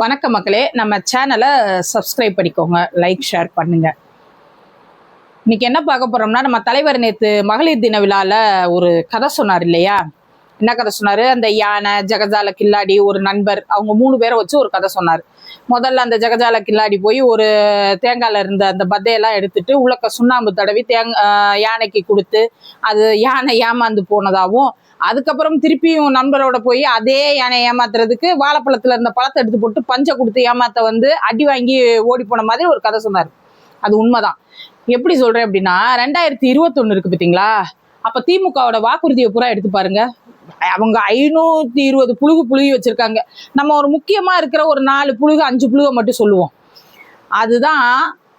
வணக்கம் மக்களே, நம்ம சேனலை சப்ஸ்கிரைப் பண்ணிக்கோங்க, லைக் ஷேர் பண்ணுங்க. இன்னைக்கு என்ன பார்க்க போறோம்னா, நம்ம தலைவர் நேற்று மகளிர் தின விழாவில் ஒரு கதை சொன்னார் இல்லையா? என்ன கதை சொன்னார்? அந்த யானை, ஜெகஜால கில்லாடி, ஒரு நண்பர், அவங்க 3 பேரை வச்சு ஒரு கதை சொன்னார். முதல்ல அந்த ஜெகஜால கில்லாடி போய் ஒரு தேங்காயில் இருந்த அந்த பத்தையெல்லாம் எடுத்துட்டு உள்ளக்க சுண்ணாம்பு தடவி யானைக்கு கொடுத்து அது யானை ஏமாந்து போனதாகவும், அதுக்கப்புறம் திருப்பியும் நண்பரோட போய் அதே யானை ஏமாத்துறதுக்கு வாழைப்பழத்துல இருந்த பழத்தை எடுத்து போட்டு பஞ்சை கொடுத்து ஏமாத்த அடி வாங்கி ஓடி போன மாதிரி ஒரு கதை சொன்னார். அது உண்மைதான். எப்படி சொல்றேன் அப்படின்னா, 2021 இருக்கு பார்த்தீங்களா? அப்ப திமுகவோட வாக்குறுதியை பூரா எடுத்து பாருங்க. அவங்க 520 புழுகி வச்சிருக்காங்க. நம்ம ஒரு முக்கியமா இருக்கிற ஒரு 4 புழுகு 5 புழுகை மட்டும் சொல்லுவோம். அதுதான்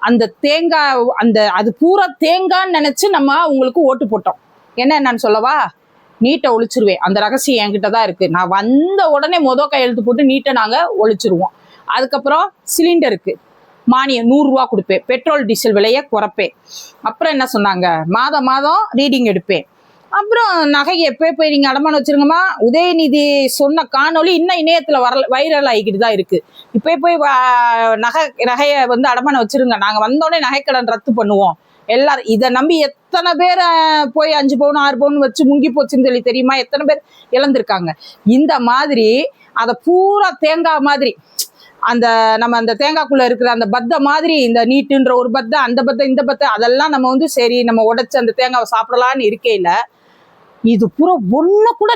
அந்த தேங்காய், அது பூரா தேங்காய்ன்னு நினைச்சு நம்ம உங்களுக்கு ஓட்டு போட்டோம். என்னன்னு சொல்லவா? நீட்டை ஒழிச்சிருவேன். அந்த ரகசியம் என்கிட்ட தான் இருக்கு. நான் வந்த உடனே கையெழுத்து போட்டு நீட்டை நாங்க ஒழிச்சிருவோம். அதுக்கப்புறம் சிலிண்டருக்கு மானியம் 100 ரூபா கொடுப்பேன். பெட்ரோல் டீசல் விலையை குறைப்பேன். அப்புறம் என்ன சொன்னாங்க? மாதம் மாதம் ரீடிங் எடுப்பேன். அப்புறம் நகையை போய் நீங்க அடமானம் வச்சிருங்கம்மா. உதயநிதி சொன்ன காணொலி இன்னும் இணையத்துல வைரல் ஆகிக்கிட்டு தான் இருக்கு. போய் நகையை அடமானம் வச்சிருங்க, நாங்க வந்தோடனே நகைக்கடன் ரத்து பண்ணுவோம். எல்லாரும் இதை நம்பி எத்தனை பேர் போய் 5 பவுன் 6 பவுன் வச்சு முங்கி போச்சுன்னு சொல்லி தெரியுமா? எத்தனை பேர் இழந்திருக்காங்க. இந்த மாதிரி அதை பூரா தேங்காய் மாதிரி நம்ம அந்த தேங்காய்க்குள்ள இருக்கிற அந்த பத்தை மாதிரி, இந்த நீட்டுன்ற ஒரு பத்தை, அந்த பத்தை, இந்த பத்தை, அதெல்லாம் நம்ம சரி நம்ம உடைச்சு அந்த தேங்காவை சாப்பிடலான்னு இருக்கையில இது பூரா ஒண்ணு கூட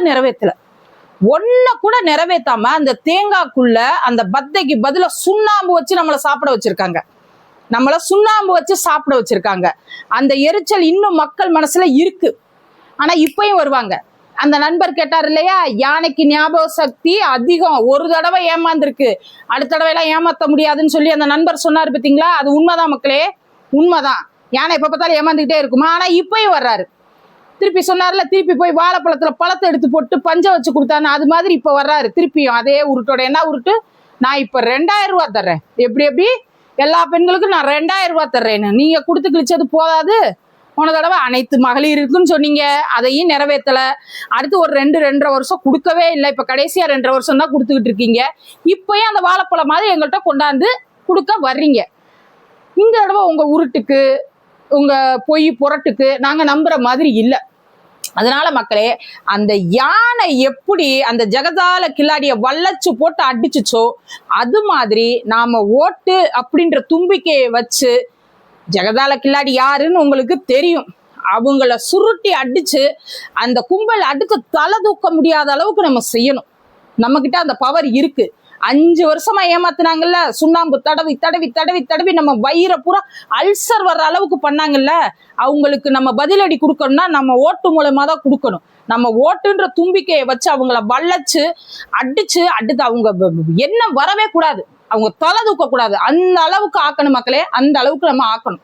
நிறைவேற்றாம அந்த தேங்காய்க்குள்ள அந்த பத்தைக்கு பதிலா சுண்ணாம்பு வச்சு நம்மளை சாப்பிட வச்சிருக்காங்க. அந்த எரிச்சல் இன்னும் மக்கள் மனசுல இருக்கு. ஆனா இப்பயும் வருவாங்க. அந்த நண்பர் கேட்டார் இல்லையா, யானைக்கு ஞாபக சக்தி அதிகம், ஒரு தடவை ஏமாந்துருக்கு, அடுத்த தடவை எல்லாம் ஏமாத்த முடியாதுன்னு சொல்லி அந்த நண்பர் சொன்னாரு பார்த்தீங்களா? அது உண்மைதான் மக்களே, உண்மைதான். யானை எப்ப பார்த்தாலும் ஏமாந்துக்கிட்டே இருக்குமா? ஆனா இப்பயும் வர்றாரு. திருப்பி சொன்னார்ல, திருப்பி போய் வாழைப்பழத்துல பழத்தை எடுத்து போட்டு பஞ்சை வச்சு கொடுத்தான்னு, அது மாதிரி இப்ப வர்றாரு திருப்பியும் அதே உருட்டோட. என்ன உருட்டு? நான் இப்ப 2000 ரூபா தர்றேன். எப்படி எல்லா பெண்களுக்கும் நான் 2000 ரூபா தர்றேன்னு. நீங்க கொடுத்து கிழிச்சது போதாது, போன தடவை அனைத்து மகளிருக்குன்னு சொன்னீங்க, அதையும் நிறைவேற்றல. அடுத்து ஒரு 2-2.5 வருஷம் கொடுக்கவே இல்லை. இப்ப கடைசியா 2.5 வருஷம் தான் கொடுத்துக்கிட்டு இருக்கீங்க. இப்பயும் அந்த வாழைப்பழம் மாதிரி எங்கள்கிட்ட கொண்டாந்து கொடுக்க வர்றீங்க. இந்த தடவை உங்க உருட்டுக்கு, உங்க பொய் புரட்டுக்கு நாங்க நம்புற மாதிரி இல்லை. அதனால மக்களே, அந்த யானை எப்படி அந்த ஜெகஜால கில்லாடிய வளைச்சு போட்டு அடிச்சுச்சோ, அது மாதிரி நாம ஓட்டு அப்படின்ற தும்பிக்கையை வச்சு, ஜெகஜால கில்லாடி யாருன்னு உங்களுக்கு தெரியும், அவங்கள சுருட்டி அடிச்சு அந்த கும்பல் அடுத்து தலை தூக்க முடியாத அளவுக்கு நம்ம செய்யணும். நம்ம கிட்ட அந்த பவர் இருக்கு. 5 வருஷமா ஏமாத்துனாங்கல்ல, சுண்ணாம்பு தடவி தடவி தடவி தடவி நம்ம வயிற பூரா அல்சர் வர்ற அளவுக்கு பண்ணாங்கல்ல, அவங்களுக்கு நம்ம பதிலடி கொடுக்கணும்னா நம்ம ஓட்டு மூலமா தான் கொடுக்கணும். நம்ம ஓட்டுன்ற தும்பிக்கையை வச்சு அவங்கள வளைச்சு அடிச்சு அடுத்து அவங்க என்ன வரவே கூடாது, அவங்க தலை தூக்க கூடாது, அந்த அளவுக்கு ஆக்கணும் மக்களே. அந்த அளவுக்கு நம்ம ஆக்கணும்.